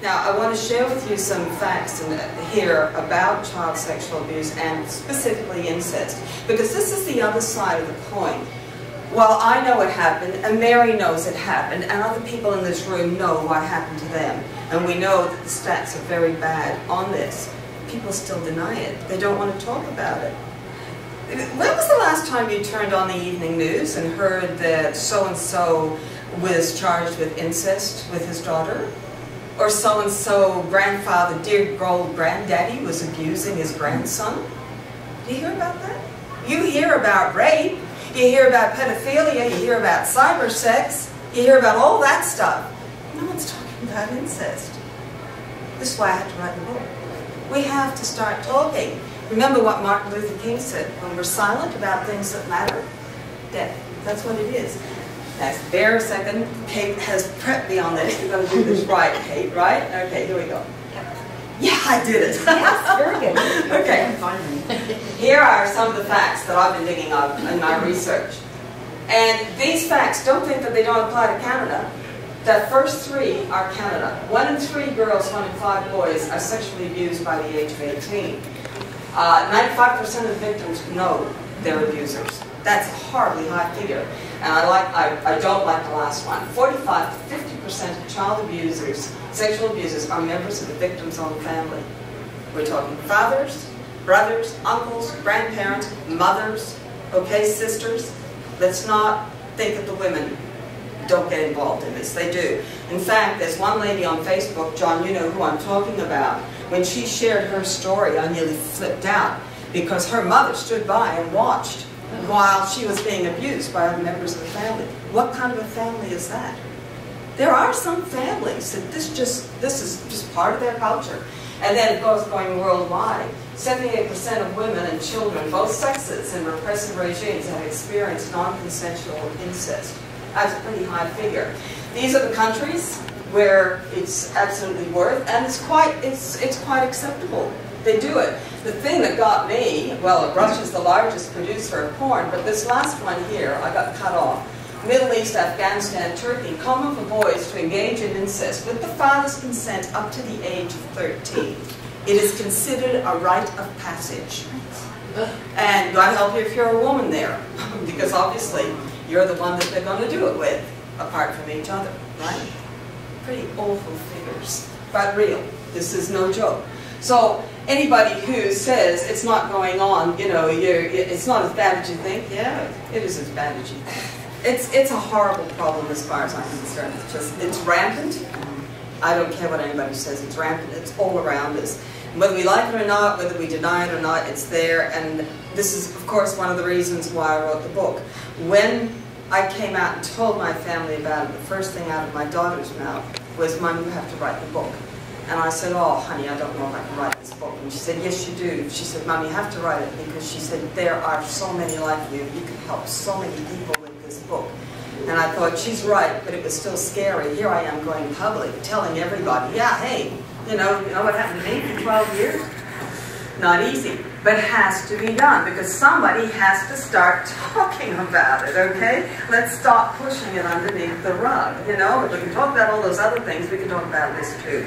Now, I want to share with you some facts here about child sexual abuse and specifically incest, because this is the other side of the coin. While I know it happened, and Mary knows it happened, and other people in this room know what happened to them, and we know that the stats are very bad on this, people still deny it. They don't want to talk about it. When was the last time you turned on the evening news and heard that so-and-so was charged with incest with his daughter? Or so-and-so grandfather, dear old granddaddy, was abusing his grandson? Do you hear about that? You hear about rape, you hear about pedophilia, you hear about cyber sex, you hear about all that stuff. No one's talking about incest. This is why I had to write the book. We have to start talking. Remember what Martin Luther King said, when we're silent about things that matter, death. That's what it is. Now, bear a second. Kate has prepped me on this. You're going to do this right, Kate, right? Okay, here we go. Yeah, I did it. Yes, very good. Okay. Here are some of the facts that I've been digging up in my research. And these facts, don't think that they don't apply to Canada. The first three are Canada. 1 in 3 girls, 1 in 5 boys are sexually abused by the age of 18. 95% of victims know they're abusers. That's a horribly high figure. And I don't like the last one. 45 to 50% of child abusers, sexual abusers, are members of the victim's own family. We're talking fathers, brothers, uncles, grandparents, mothers, okay, sisters. Let's not think that the women don't get involved in this. They do. In fact, there's one lady on Facebook, John, you know who I'm talking about. When she shared her story, I nearly flipped out because her mother stood by and watched while she was being abused by other members of the family. What kind of a family is that? There are some families that this is just part of their culture. And then it goes going worldwide. 78% of women and children, both sexes, in repressive regimes have experienced non-consensual incest. That's a pretty high figure. These are the countries where it's absolutely worth, and it's quite acceptable. They do it. The thing that got me, well, Russia's the largest producer of porn, but this last one here, I got cut off. Middle East, Afghanistan, Turkey, common for boys to engage in incest with the father's consent up to the age of 13. It is considered a rite of passage. And God help you if you're a woman there, because obviously you're the one that they're going to do it with, apart from each other, right? Pretty awful figures, but real. This is no joke. So anybody who says it's not going on, you know, it's not as bad as you think, yeah, it is as bad as you think. It's a horrible problem as far as I'm concerned. It's rampant. I don't care what anybody says, it's rampant. It's all around us. Whether we like it or not, whether we deny it or not, it's there. And this is, of course, one of the reasons why I wrote the book. When I came out and told my family about it, the first thing out of my daughter's mouth was, "Mom, you have to write the book." And I said, "Oh, honey, I don't know if I can write this book." And she said, "Yes, you do." She said, "Mom, you have to write it," because she said, "There are so many like you. You can help so many people with this book." And I thought, she's right, but it was still scary. Here I am going public, telling everybody, yeah, hey, you know what happened to me for 12 years? Not easy, but has to be done, because somebody has to start talking about it, okay? Let's stop pushing it underneath the rug, you know? If we can talk about all those other things, we can talk about this too.